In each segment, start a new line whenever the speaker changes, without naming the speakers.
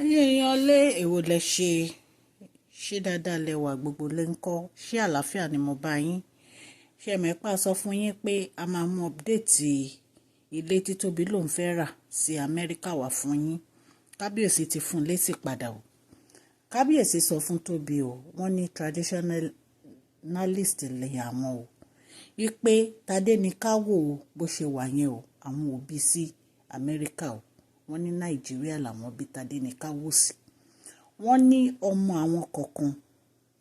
ẹ̀yin èèyàn lé èwo lẹ ṣe dáadáa lẹwà gbogbo lẹ ń kọ́ ṣé àlàáfíà ni mo bá yín ṣe mẹ́pà sọ fún yín pé a máa mú ọ́pdéètì ilé tí Tóbi lòún fẹ́ rà sí Amẹ́ríkà wá fún yín kábíyèsí ti fún un lésì padà o kábíyèsí sọ fún Tóbi o wọ́n ní traditionalist lè àwọn o wípé tadé ni ká wò ó bó ṣe wà yẹn o àwọn òbí sí Amẹ́ríkà o wọ́n ní Nàìjíríà làwọn bí tadé ní ká wò sí wọ́n ní ọmọ àwọn kọ̀ọ̀kan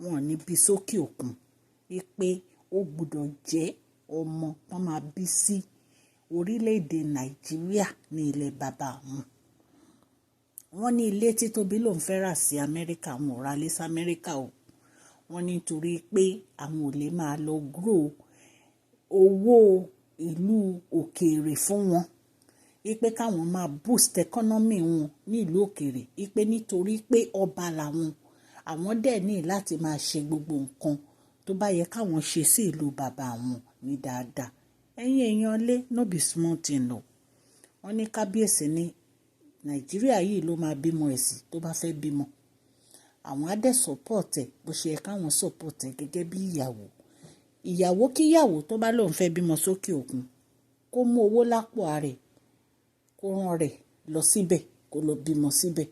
wọn ní bí sókè òkun wípé ó gbọ́dọ̀ jẹ́ ọmọ wọn máa bí sí orílẹ̀-èdè Nàìjíríà ní ilẹ̀ bàbá wọn. Wọ́n ní ilé tí Tóbi lòún fẹ́ rà sí Amẹ́ríkà àwọn ò ra lé sí Amẹ́ríkà o wọ́n ní torí pé àwọn ò lè máa lọ grow owó ìlú òkèèrè fún wọn ipe káwọn máa boost economy wọn ní ìlú òkèèrè ipe nítorí pé ọba làwọn àwọn dẹ̀ ní láti máa ṣe gbogbo nǹkan tó bá yẹ káwọn ṣe sí ìlú bàbá wọn ní dáadáa ẹ̀yin èèyàn lé no be small thing o wọ́n ní kábíyèsí ní Nàìjíríà yìí ló máa bímọ ẹ̀sìn tó bá fẹ́ bímọ àwọn á dẹ̀ support ẹ̀ bó ṣe yẹ káwọn support ẹ̀ gẹ́gẹ́ bí ìyàwó kíyàwó tó bá lóun fẹ́ bímọ sókè òkun kó mú owó lápò ààrẹ kó rán rẹ̀ lọ síbẹ̀ kó lọ bímọ síbẹ̀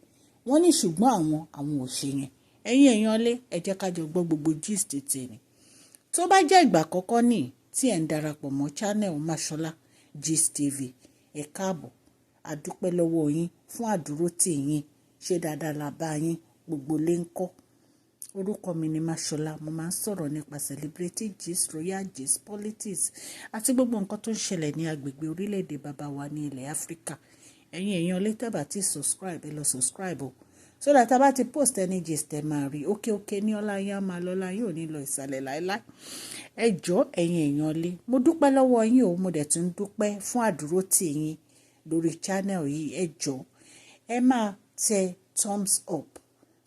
wọ́n ní ṣùgbọ́n àwọn ò ṣe yẹn ẹ̀yin èèyàn lé ẹ jẹ́ ká jọ gbọ́ gbogbo gist tèmi tó bá jẹ́ ìgbà àkọ́kọ́ ní tí ẹ̀ ń darapọ̀ mọ́ channel Mashola Gist TV ẹ káàbọ̀ a dúpẹ́ lọ́wọ́ yín fún àdúró tì yín ṣe dáadáa la bá yín gbogbo lé ń kọ́ orúkọ mi ni Mashola mo máa ń sọ̀rọ̀ nípa celebrity gist royal gist politics àti gbogbo nǹkan tó ń ṣẹlẹ̀ ní agbègbè orílẹ̀-èdè bàbá wa ní ilẹ̀ Áfíríkà ẹ̀yin èèyàn lè tẹ́bà tí subscribe ẹ lọ subscribe o so that a bá ti post any gist ẹ máa rí ókè ní ọlá yín á máa lọ́lá yín ò ní lọ ìsàlẹ̀ láéláé ẹ jọ̀ọ́ ẹ̀yin èèyàn lé mo dúpẹ́ lọ́wọ́ yín o mo dẹ̀ tún dúpẹ́ fún àdúró tì yín lórí channel yìí ẹ jọ̀ọ́ ẹ máa tẹ thumbs up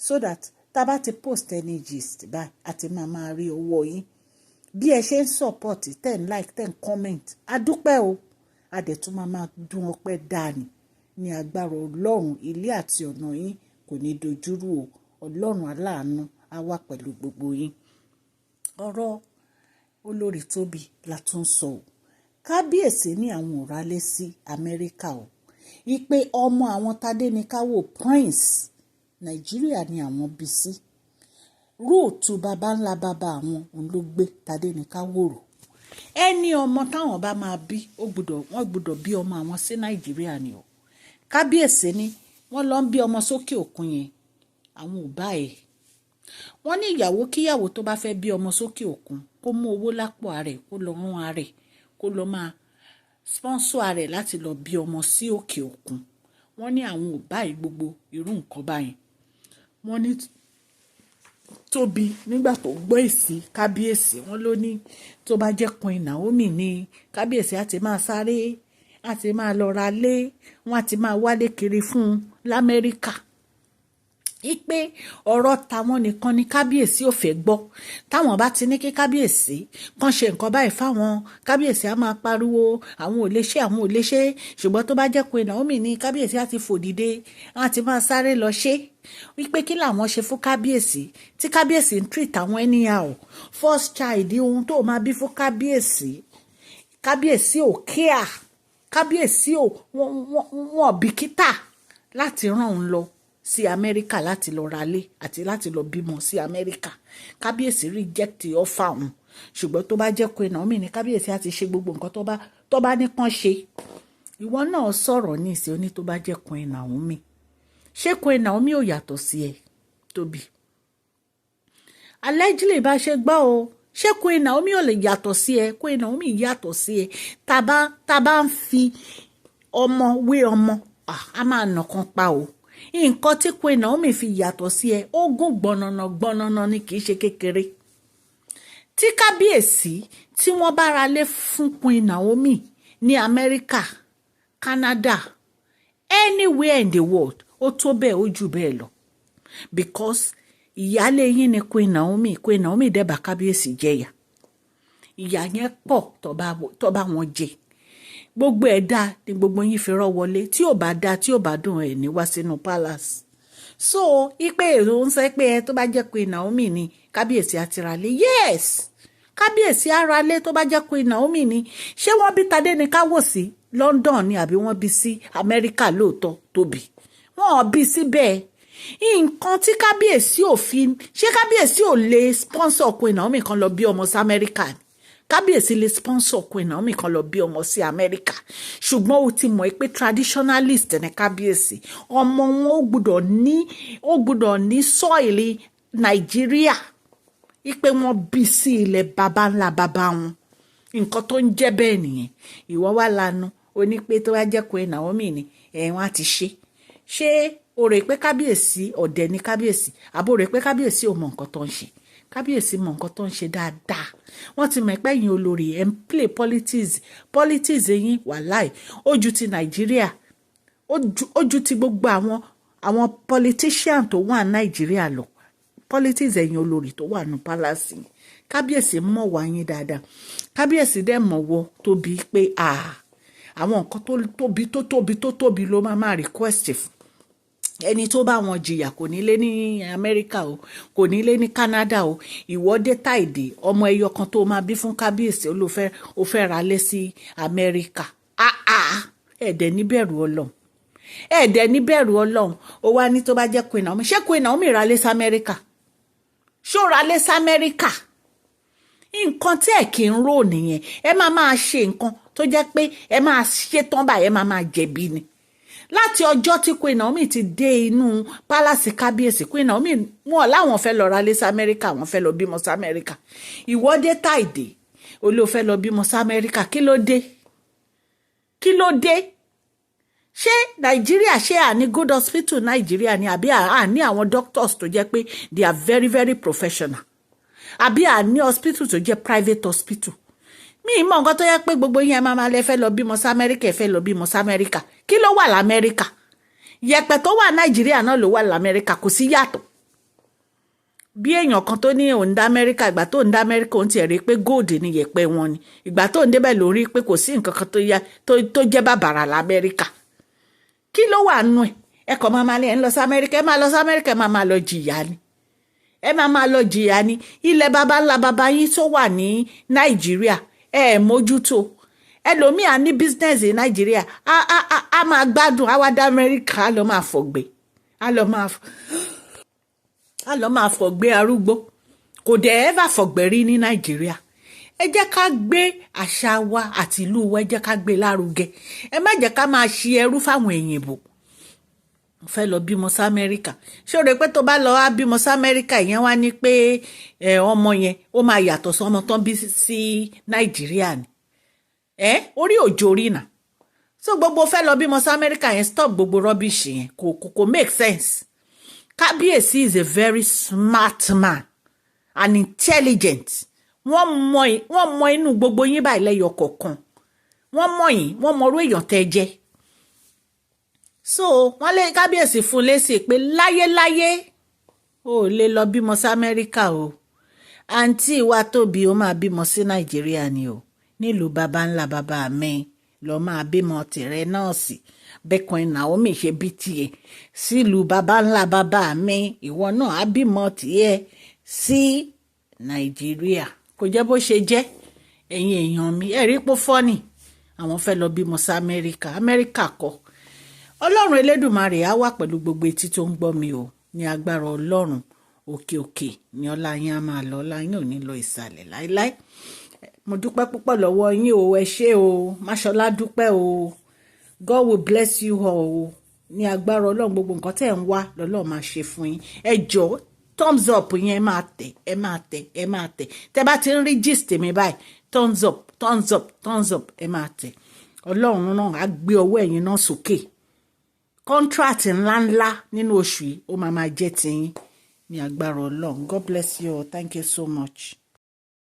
so that tá bá ti post any gist báyìí àti máa rí owó yín bí ẹ ṣe ń support ten like ten comment a dúpẹ́ o a dẹ̀ tún máa dún ọpẹ́ dání ní agbára Ọlọ́run ilé àti ọ̀nà yín kò ní dojúrú o Ọlọ́run aláàánú á wà pẹ̀lú gbogbo yín ọ̀rọ̀ olórí Tóbi la tún sọ o kábíyèsí ní àwọn ò rálé sí Amẹ́ríkà o ìpè ọmọ àwọn tadé ní káwọ́ Prince Nàìjíríà ni àwọn bí sí róòtù bàbá ńlá bàbá àwọn òun ló gbé tadé ní káwòrò ẹni ọmọ táwọn bá máa bí wọ́n gbọ́dọ̀ bí ọmọ àwọn sí Nàìjíríà ni o kábíyèsí ni wọ́n lọ ń bí ọmọ sókè òkun yẹn àwọn ò bá ẹ̀ wọ́n ní ìyàwó kíyàwó tó bá fẹ́ bí ọmọ sókè òkun kó mú owó lápò ààrẹ kó lọ rán ààrẹ kó lọ máa sponsor ààrẹ láti lọ bí ọmọ sí òkè òkun wọ́n ní àwọn ò bá ẹ̀ gbogbo irú nǹkan báyìí wọ́n ní Tóbi nígbà tó gbọ́ èsì kábíyèsí wọ́n ló ní tó bá jẹ́ Queen Naomi ní kábíyèsí àti máa sáré àti máa lọ ra lé wọ́n àti máa wálé kiri fún un l'Amẹ́ríkà ipe ọ̀rọ̀ táwọn nìkan ni kábíyèsí ò fẹ́ gbọ́ táwọn bá ti ní kí kábíyèsí kan ṣe nǹkan báyìí fáwọn kábíyèsí á máa pariwo àwọn ò lè ṣe ṣùgbọ́n tó bá jẹ́ Queen Naomi ní kábíyèsí á ti fòdìde á ti máa sáré lọ ṣe wípé kí làwọn ṣe fún kábíyèsí tí kábíyèsí ń treat àwọn anyhow first child ohun tó máa bí fún kábíyèsí ò care kábíyèsí ò wọ́n bìkítà láti rán òun lọ sí Amẹ́ríkà láti lọ ralé àti láti lọ bímọ sí Amẹ́ríkà kábíyèsí reject offer òun ṣùgbọ́n tó bá jẹ́ Queen Naomi ní kábíyèsí àti ṣe gbogbo nǹkan tó bá ní kàn ṣe ìwọ náà sọ̀rọ̀ ní ìṣe oní tó bá jẹ́ Queen Naomi ṣé Queen Naomi ò yàtọ̀ sí ẹ Tóbi allegedly bá ṣe gbọ́ o ṣé Queen Naomi ò lè yàtọ̀ sí ẹ Queen Naomi yàtọ̀ sí ẹ tá bá ń fi ọmọ wé ọmọ a máa nàkan pa o nǹkan tí Queen Naomi fi yàtọ̀ sí ẹ ó gùn gbọ̀nànà ni kì í ṣe kékeré tí kábíyèsí tí wọ́n bá ra lé fún Queen Naomi ní Amẹ́ríkà Canada anywhere in the world ó tó bẹ́ẹ̀ ó jù bẹ́ẹ̀ lọ because ìyálé yín ni Queen Naomi dẹ́bà kábíyèsí jẹyà ìyà yẹn pọ̀ tó bá wọn jẹ gbogbo ẹ̀ dá ni gbogbo yín fi rọ́ wọlé tí ò bá dá tí ò bá dùn ẹ̀ ní wá sínú palace so ipe èrò ń sọ pé tó bá jẹ́ pé Naomi ni kábíyèsí àtiralé yes kábíyèsí aralé tó bá jẹ́ pé Naomi ni ṣé wọ́n bí Tadé ní káwò sí London ni àbí wọ́n bí sí Amẹ́ríkà lóòótọ́ Tóbi wọ́n bí síbẹ̀ nǹkan tí kábíyèsí òfin ṣé kábíyèsí ò lè sponsor Queen Naomi kan lọ bí ọmọ sí Amẹ́ríkà ni kábíyèsí lè sponsor Queen Naomi kan lọ bí ọmọ sí Amẹ́ríkà ṣùgbọ́n ó ti mọ̀ pé traditionalist ní kábíyèsí ọmọ wọn ó gbọ́dọ̀ ní sọ́ìlì Nàìjíríà ipe wọn bí sí ilẹ̀ baba ńlá baba wọn nǹkan tó ń jẹ́ bẹ́ẹ̀ nìyẹn ìwọ wá lanu oní pé tó wá jẹ́ Queen Naomi ni wọ́n á ti ṣe o rò pé kábíyèsí ọ̀dẹ̀ ni kábíyèsí àbò rò pé kábíyèsí ò mọ nǹkan tó ń ṣe kábíyèsí mọ nǹkan tó ń ṣe dáadáa wọ́n ti mọ̀ pé ẹ̀yin olórí ẹ̀ ń play politics yín wàláì ojú ti Nàìjíríà ojú ti gbogbo àwọn politician tó wà Nàìjíríà lọ politics ẹ̀yin olórí tó wà ní palace kábíyèsí mọ̀ wá yín dáadáa kábíyèsí dẹ̀ mọ̀ wọ Tóbi pé àwọn nǹkan tó tóbi ló máa request fún ẹni tó bá wọn jìyà kò ní lé ní Amẹ́ríkà o kò ní lé ní Canada o ìwọ́dé tàìdé ọmọ ẹyọ kan tó máa bí fún kábíyèsí ó fẹ́ ra lé sí Amẹ́ríkà ẹ̀dẹ̀ níbẹ̀rù Ọlọ́run ó wá ní tó bá jẹ́ Queen Naomi ṣé Queen Naomi ra lé sí Amẹ́ríkà ṣó ra lé sí Amẹ́ríkà nǹkan tí ẹ̀ kì í rò nìyẹn ẹ máa ṣe nǹkan tó jẹ́ pé ẹ máa ṣe tán báyìí ẹ máa jẹ̀bi ni láti ọjọ́ tí Queen Naomi ti dé inú pálásì kábíyèsí Queen Naomi wọn láwọn fẹ́ lọ ra lé sí Amẹ́ríkà wọ́n fẹ́ lọ bímọ sí Amẹ́ríkà ìwọ́dé tàìdé olóò fẹ́ lọ bímọ sí Amẹ́ríkà kí ló dé ṣé Nàìjíríà ṣé àní good hospital Nàìjíríà ni àbí àní àwọn doctors tó jẹ́ pé they are very very professional àbí àní hospital tó jẹ́ private hospital mi mọ̀ nǹkan tó yẹ pé gbogbo yín máa lè fẹ́ lọ bímọ sí Amẹ́ríkà fẹ́ lọ bímọ sí Amẹ́ríkà kí ló wà l'Amẹ́ríkà yẹ̀pẹ̀ tó wà Nàìjíríà náà ló wà l'Amẹ́ríkà kò sí yàtọ̀ bí èèyàn kan tó ní òun dá Amẹ́ríkà ìgbà tó ń dá Amẹ́ríkà òun ti rí pé gold ni yẹ̀pẹ̀ wọn ni ìgbà tó ń débẹ̀ ló rí pé kò sí nǹkan kan tó jẹ́ bàbàrà l'Amẹ́ríkà kí ló wà nù ẹ kàn máa lè ń lọ sí Amẹ́ríkà ẹ máa lọ sí Amẹ́ríkà ẹ máa lọ jìyà ni lọ jìyà ni ilẹ̀ baba ńlá baba yín tó wà ní Nàìjíríà mójútó ẹlòmíà ní business ní Nàìjíríà a máa gbádùn a wá dá Amẹ́ríkà a lọ máa fọ̀gbé a lọ máa fọ̀gbé arúgbó kò dẹ̀ ever fọ̀gbé rí ní Nàìjíríà ẹ jẹ́ ká gbé àṣà wa àti ìlú wa ẹ jẹ́ ká gbé lárugẹ ẹ má jẹ́ ká máa ṣe ẹrú fáwọn èyìnbó fẹ́ lọ bímọ sí Amẹ́ríkà ṣé o rò pé tó bá lọ á bímọ sí Amẹ́ríkà ìyẹn wá ní pé ọmọ yẹn ó máa yàtọ̀ sí ọmọ tán bí sí Nàìjíríà ni orí òjò rí nà so gbogbo fẹ́ lọ bímọ sí Amẹ́ríkà yẹn stop gbogbo rubbish yẹn kò make sense kábíyèsí is a very smart man and intelligent wọ́n mọ inú gbogbo yín báyìí lẹ́yọ kọ̀ọ̀kan wọ́n mọ yín wọ́n mọ orú èèyàn tẹ́ jẹ́ so wọ́n lé kábíyèsí fún lésì pé láyéláyé ó lè lọ bímọ sí Amẹ́ríkà o àǹtí wa Tóbi ó máa bímọ sí Nàìjíríà ni o nílùú baba ńlá baba mi lọ máa bímọ tìrẹ náà sí bẹ́ẹ̀ Queen Naomi ṣe bí tiẹ̀ sílùú baba ńlá baba mi ìwọ náà á bímọ tiẹ̀ sí Nàìjíríà kò jẹ́ bó ṣe jẹ́ ẹ̀yin èèyàn mi ẹ̀rí pó fọ́nì àwọn fẹ́ lọ bímọ sí Amẹ́ríkà kọ́ Ọlọ́run Elédùmarè á wà pẹ̀lú gbogbo etí tó ń gbọ́ mi o ní agbára Ọlọ́run òkè ní ọlá yín á máa lọ ọlá yín ò ní lọ ìsàlẹ̀ láíláí mo dúpẹ́ púpọ̀ lọ́wọ́ yín o ẹ ṣé o Máṣọlá dúpẹ́ o God will bless you all o ní agbára Ọlọ́run gbogbo nǹkan tẹ́ ń wá lọ́lọ́run máa ṣe fún yín ẹ jọ̀ọ́ thumbs up yẹn ẹ máa tẹ̀ tẹ́ bá ti ń rí gist mi báyìí thumbs up ẹ máa tẹ̀ Ọlọ́run náà á gbé ọwọ́ ẹ̀yin náà sókè contract ńláńlá nínú oṣù yìí ó máa jẹ́ tiyín ní agbára Ọlọ́run God bless you all. Thank you so much.